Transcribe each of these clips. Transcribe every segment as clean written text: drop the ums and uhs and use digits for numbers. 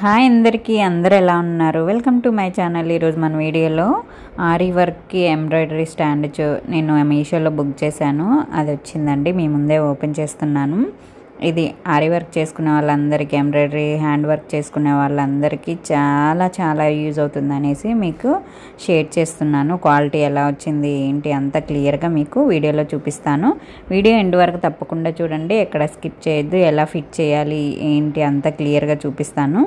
Hi అందరికీ, అందరూ ఎలా ఉన్నారు? Welcome to my channel. ఈరోజు మన వీడియోలో ఆరీ వర్క్కి ఎంబ్రాయిడరీ స్టాండ్ నేను మీషోలో బుక్ చేశాను. అది వచ్చిందండి, మీ ముందే ఓపెన్ చేస్తున్నాను. ఇది ఆరీ వర్క్ చేసుకునే వాళ్ళందరికీ, ఎంబ్రాయిడరీ హ్యాండ్ వర్క్ చేసుకునే వాళ్ళందరికీ చాలా యూజ్ అవుతుంది అనేసి మీకు షేర్ చేస్తున్నాను. క్వాలిటీ ఎలా వచ్చింది ఏంటి అంతా క్లియర్గా మీకు వీడియోలో చూపిస్తాను. వీడియో ఎండ్ వరకు తప్పకుండా చూడండి, ఎక్కడ స్కిప్ చేయొద్దు. ఎలా ఫిట్ చేయాలి ఏంటి అంతా క్లియర్గా చూపిస్తాను.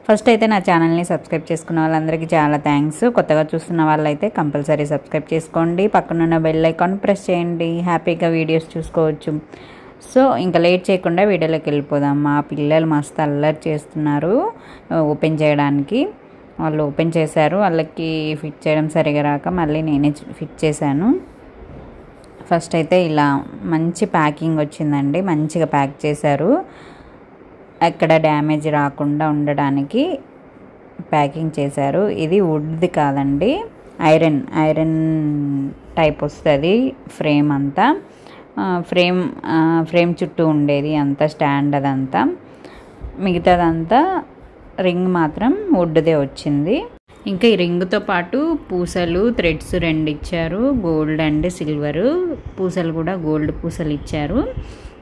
ఫస్ట్ అయితే నా ఛానల్ని సబ్స్క్రైబ్ చేసుకున్న వాళ్ళందరికీ చాలా థ్యాంక్స్. కొత్తగా చూస్తున్న వాళ్ళైతే కంపల్సరీ సబ్స్క్రైబ్ చేసుకోండి. పక్కనున్న బెల్ ఐకాన్ ప్రెస్ చేయండి, హ్యాపీగా వీడియోస్ చూసుకోవచ్చు. సో ఇంకా లేట్ చేయకుండా వీడియోలోకి వెళ్ళిపోదాం. మా పిల్లలు మస్తు అల్లరి చేస్తున్నారు ఓపెన్ చేయడానికి. వాళ్ళు ఓపెన్ చేశారు, వాళ్ళకి ఫిట్ చేయడం సరిగా రాక మళ్ళీ నేనే ఫిట్ చేశాను. ఫస్ట్ అయితే ఇలా మంచి ప్యాకింగ్ వచ్చిందండి, మంచిగా ప్యాక్ చేశారు. ఎక్కడ డ్యామేజ్ రాకుండా ఉండడానికి ప్యాకింగ్ చేశారు. ఇది వుడ్ది కాదండి, ఐరన్ టైప్ వస్తుంది ఫ్రేమ్ అంతా. ఫ్రేమ్ చుట్టూ ఉండేది అంతా స్టాండ్, అదంతా. మిగతాదంతా రింగ్ మాత్రం వుడ్దే వచ్చింది. ఇంకా ఈ రింగ్తో పాటు పూసలు, థ్రెడ్స్ 2 ఇచ్చారు, గోల్డ్ అండ్ సిల్వర్ పూసలు కూడా, గోల్డ్ పూసలు ఇచ్చారు.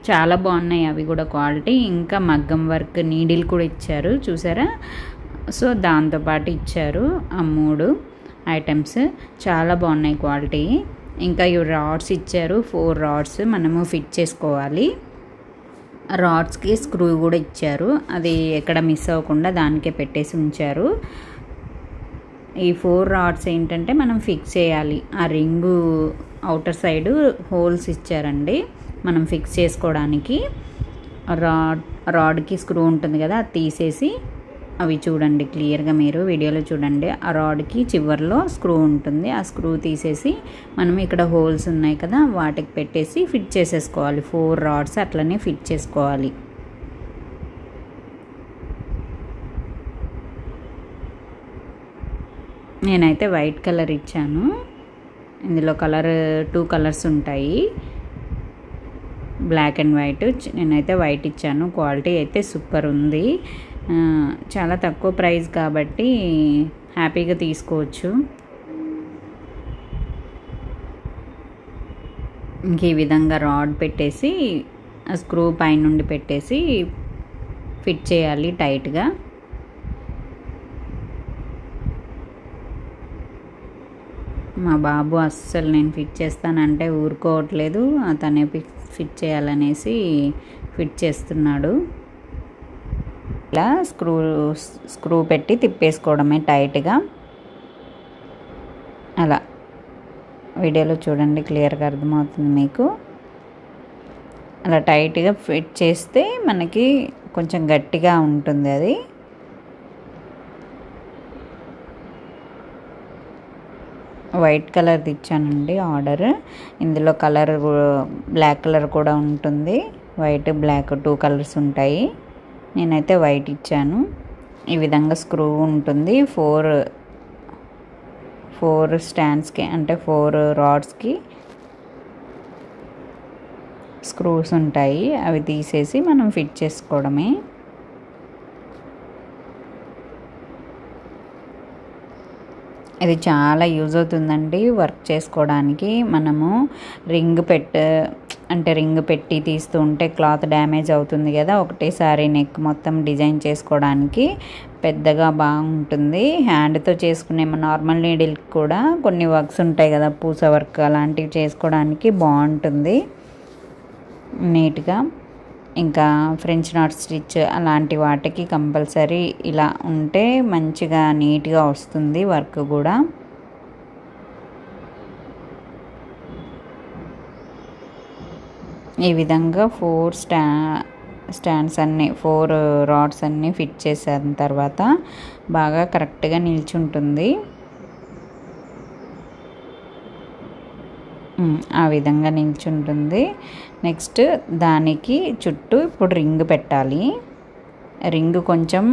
చాలా బాగున్నాయి అవి కూడా క్వాలిటీ. ఇంకా మగ్గం వర్క్ నీడిల్ కూడా ఇచ్చారు, చూసారా? సో దాంతోపాటు ఇచ్చారు ఆ 3 ఐటమ్స్. చాలా బాగున్నాయి క్వాలిటీ. ఇంకా ఈ రాడ్స్ ఇచ్చారు, 4 రాడ్స్ మనము ఫిట్ చేసుకోవాలి. రాడ్స్కి స్క్రూ కూడా ఇచ్చారు, అది ఎక్కడ మిస్ అవ్వకుండా దానికే పెట్టేసి ఉంచారు. ఈ 4 రాడ్స్ ఏంటంటే మనం ఫిక్స్ చేయాలి. ఆ రింగు అవుటర్ సైడు హోల్స్ ఇచ్చారండి మనం ఫిక్స్ చేసుకోవడానికి. రాడ్కి స్క్రూ ఉంటుంది కదా, అది తీసేసి అవి చూడండి క్లియర్గా, మీరు వీడియోలో చూడండి. ఆ రాడ్కి చివర్లో స్క్రూ ఉంటుంది, ఆ స్క్రూ తీసేసి మనం ఇక్కడ హోల్స్ ఉన్నాయి కదా వాటికి పెట్టేసి ఫిట్ చేసేసుకోవాలి. 4 రాడ్స్ అట్లనే ఫిట్ చేసుకోవాలి. నేనైతే వైట్ కలర్ ఇచ్చాను. ఇందులో 2 కలర్స్ ఉంటాయి, బ్లాక్ అండ్ వైట్. నేనైతే వైట్ ఇచ్చాను. క్వాలిటీ అయితే సూపర్ ఉంది. చాలా తక్కువ ప్రైస్ కాబట్టి హ్యాపీగా తీసుకోవచ్చు. ఇంక ఈ విధంగా రాడ్ పెట్టేసి ఆ స్క్రూ పైనుండి పెట్టేసి ఫిట్ చేయాలి టైట్గా. మా బాబు అస్సలు నేను ఫిట్ చేస్తానంటే ఊరుకోవట్లేదు, అతనే ఫిట్ చేయాలనేసి ఫిట్ చేస్తున్నాడు. ఇలా స్క్రూ పెట్టి తిప్పేసుకోవడమే టైట్గా. అలా వీడియోలో చూడండి, క్లియర్గా అర్థమవుతుంది మీకు. అలా టైట్గా ఫిట్ చేస్తే మనకి కొంచెం గట్టిగా ఉంటుంది అది. వైట్ కలర్ది ఇచ్చానండి ఆర్డర్. ఇందులో కలర్ బ్లాక్ కలర్ కూడా ఉంటుంది, వైట్ బ్లాక్ 2 కలర్స్ ఉంటాయి. నేనైతే వైట్ ఇచ్చాను. ఈ విధంగా స్క్రూ ఉంటుంది. 4 స్టాండ్స్కి అంటే 4 రాడ్స్కి స్క్రూస్ ఉంటాయి, అవి తీసేసి మనం ఫిట్ చేసుకోవడమే. ఇది చాలా యూజ్ అవుతుందండి వర్క్ చేసుకోవడానికి. మనము రింగ్ పెట్టి తీస్తూ ఉంటే క్లాత్ డ్యామేజ్ అవుతుంది కదా, ఒకటేసారి నెక్ మొత్తం డిజైన్ చేసుకోవడానికి పెద్దగా బాగుంటుంది. హ్యాండ్తో చేసుకునే నార్మల్ నీడిల్కి కూడా కొన్ని వర్క్స్ ఉంటాయి కదా, పూస వర్క్ అలాంటివి చేసుకోవడానికి బాగుంటుంది నీట్గా. ఇంకా ఫ్రెంచ్ నాట్ స్టిచ్ అలాంటి వాటికి కంపల్సరీ ఇలా ఉంటే మంచిగా నీట్గా వస్తుంది వర్క్ కూడా. ఈ విధంగా 4 స్టాండ్స్ అన్నీ 4 రాడ్స్ అన్నీ ఫిట్ చేసిన తర్వాత బాగా కరెక్ట్గా నిల్చుంటుంది. ఆ విధంగా నిల్చుంటుంది. నెక్స్ట్ దానికి చుట్టూ ఇప్పుడు రింగ్ పెట్టాలి. రింగ్ కొంచెం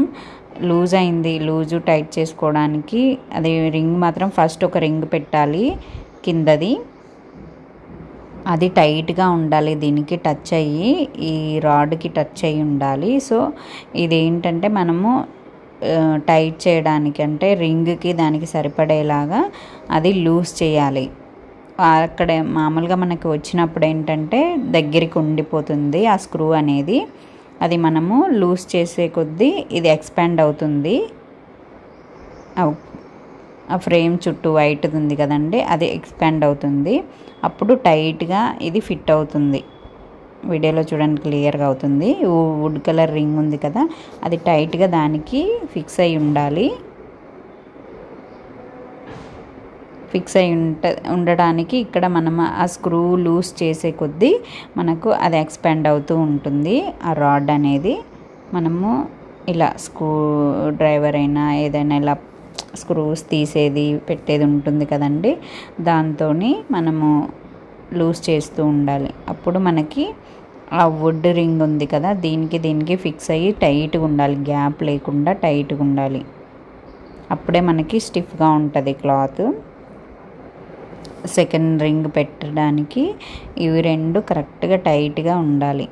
లూజ్ అయింది, లూజు టైట్ చేసుకోవడానికి అది రింగ్ మాత్రం ఫస్ట్ ఒక రింగ్ పెట్టాలి కిందది. అది టైట్గా ఉండాలి, దీనికి టచ్ అయ్యి, ఈ రాడ్కి టచ్ అయ్యి ఉండాలి. సో ఇదేంటంటే మనము టైట్ చేయడానికి అంటే రింగ్కి దానికి సరిపడేలాగా అది లూజ్ చేయాలి. అక్కడ మామూలుగా మనకి వచ్చినప్పుడు ఏంటంటే దగ్గరికి ఉండిపోతుంది ఆ స్క్రూ అనేది. అది మనము లూజ్ చేసే కొద్దీ ఇది ఎక్స్పాండ్ అవుతుంది. ఆ ఫ్రేమ్ చుట్టూ వైట్ది ఉంది కదండి, అది ఎక్స్పాండ్ అవుతుంది. అప్పుడు టైట్గా ఇది ఫిట్ అవుతుంది. వీడియోలో చూడండి క్లియర్గా అవుతుంది. వుడ్ కలర్ రింగ్ ఉంది కదా, అది టైట్గా దానికి ఫిక్స్ అయి ఉండాలి. ఫిక్స్ అయి ఉండడానికి ఇక్కడ మనం ఆ స్క్రూ లూజ్ చేసే కొద్దీ మనకు అది ఎక్స్పాండ్ అవుతూ ఉంటుంది. ఆ రాడ్ అనేది మనము ఇలా స్క్రూ డ్రైవర్ అయినా ఏదైనా ఇలా స్క్రూస్ తీసేది పెట్టేది ఉంటుంది కదండి, దాంతో మనము లూజ్ చేస్తూ ఉండాలి. అప్పుడు మనకి ఆ వుడ్ రింగ్ ఉంది కదా, దీనికి ఫిక్స్ అయ్యి టైట్గా ఉండాలి, గ్యాప్ లేకుండా టైట్గా ఉండాలి. అప్పుడే మనకి స్టిఫ్గా ఉంటుంది క్లాత్. సెకండ్ రింగ్ పెట్టడానికి ఇవి రెండు కరెక్ట్గా టైట్గా ఉండాలి.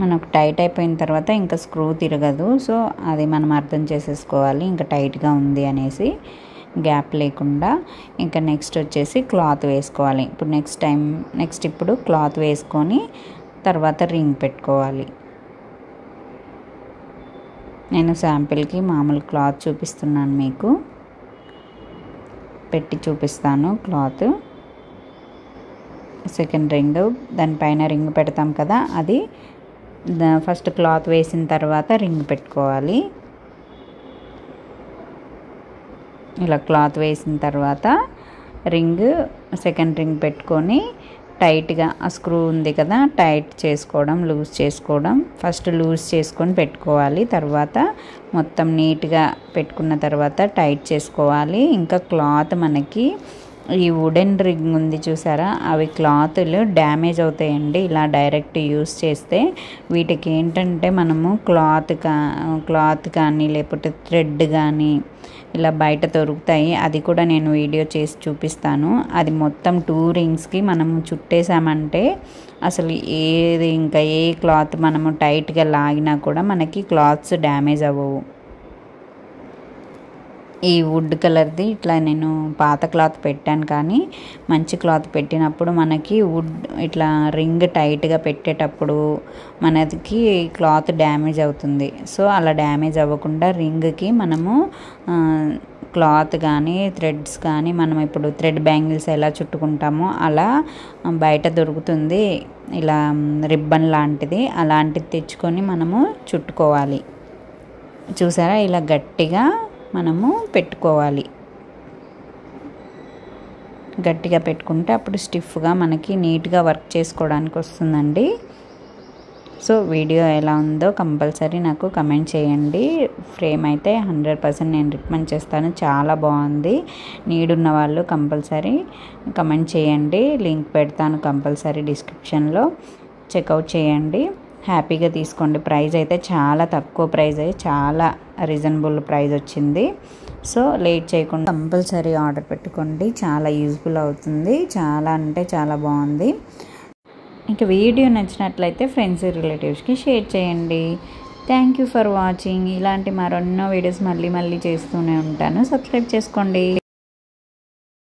మనకు టైట్ అయిపోయిన తర్వాత ఇంకా స్క్రూ తిరగదు. సో అది మనం అర్థం చేసేసుకోవాలి ఇంకా టైట్గా ఉంది అనేసి, గ్యాప్ లేకుండా. ఇంకా నెక్స్ట్ వచ్చేసి క్లాత్ వేసుకోవాలి. ఇప్పుడు క్లాత్ వేసుకొని తర్వాత రింగ్ పెట్టుకోవాలి. నేను శాంపిల్కి మామూలు క్లాత్ చూపిస్తున్నాను, మీకు పెట్టి చూపిస్తాను. క్లాత్ సెకండ్ రింగ్, దానిపైన రింగ్ పెడతాం కదా, అది ఫస్ట్ క్లాత్ వేసిన తర్వాత రింగ్ పెట్టుకోవాలి. ఇలా క్లాత్ వేసిన తర్వాత సెకండ్ రింగ్ పెట్టుకొని టైట్గా ఆ స్క్రూ ఉంది కదా, టైట్ చేసుకోవడం, లూజ్ చేసుకోవడం. ఫస్ట్ లూజ్ చేసుకొని పెట్టుకోవాలి, తర్వాత మొత్తం నీట్గా పెట్టుకున్న తర్వాత టైట్ చేసుకోవాలి. ఇంకా క్లాత్ మనకి ఈ వుడెన్ రింగ్ ఉంది చూసారా, అవి క్లాతులు డ్యామేజ్ అవుతాయండి ఇలా డైరెక్ట్ యూస్ చేస్తే. వీటికి ఏంటంటే మనము క్లాత్ కానీ లేకపోతే థ్రెడ్ కానీ ఇలా బయట దొరుకుతాయి, అది కూడా నేను వీడియో చేసి చూపిస్తాను. అది మొత్తం 2 రింగ్స్కి మనం చుట్టేసామంటే అసలు ఇంకా ఏ క్లాత్ మనము టైట్గా లాగినా కూడా మనకి క్లాత్స్ డ్యామేజ్ అవ్వవు. ఈ వుడ్ కలర్ది ఇట్లా నేను పాత క్లాత్ పెట్టాను, కానీ మంచి క్లాత్ పెట్టినప్పుడు మనకి ఇట్లా రింగ్ టైట్గా పెట్టేటప్పుడు మనకి క్లాత్ డ్యామేజ్ అవుతుంది. సో అలా డ్యామేజ్ అవ్వకుండా రింగ్కి మనము క్లాత్ కానీ థ్రెడ్స్ కానీ, మనం ఇప్పుడు థ్రెడ్ బ్యాంగిల్స్ ఎలా చుట్టుకుంటామో అలా బయట దొరుకుతుంది ఇలా రిబ్బన్ లాంటిది, అలాంటిది తెచ్చుకొని మనము చుట్టుకోవాలి. చూసారా, ఇలా గట్టిగా మనము పెట్టుకోవాలి. గట్టిగా పెట్టుకుంటే అప్పుడు స్టిఫ్గా మనకి నీట్గా వర్క్ చేసుకోవడానికి వస్తుందండి. సో వీడియో ఎలా ఉందో కంపల్సరీ నాకు కమెంట్ చేయండి. ఫ్రేమ్ అయితే 100% నేను రికమెండ్ చేస్తాను, చాలా బాగుంది. నీడున్న వాళ్ళు కంపల్సరీ కమెంట్ చేయండి. లింక్ పెడతాను కంపల్సరీ డిస్క్రిప్షన్లో, చెక్అవుట్ చేయండి. హ్యాపీగా తీసుకోండి. ప్రైస్ అయితే చాలా తక్కువ ప్రైస్, చాలా రీజనబుల్ ప్రైస్ వచ్చింది. సో లేట్ చేయకుండా కంపల్సరీ ఆర్డర్ పెట్టుకోండి, చాలా యూజ్ఫుల్ అవుతుంది. చాలా అంటే చాలా బాగుంది. ఇంకా వీడియో నచ్చినట్లయితే ఫ్రెండ్స్ రిలేటివ్స్కి షేర్ చేయండి. Thank you for watching. ఇలాంటి మరెన్నో వీడియోస్ మళ్ళీ చేస్తూనే ఉంటాను. సబ్స్క్రైబ్ చేసుకోండి.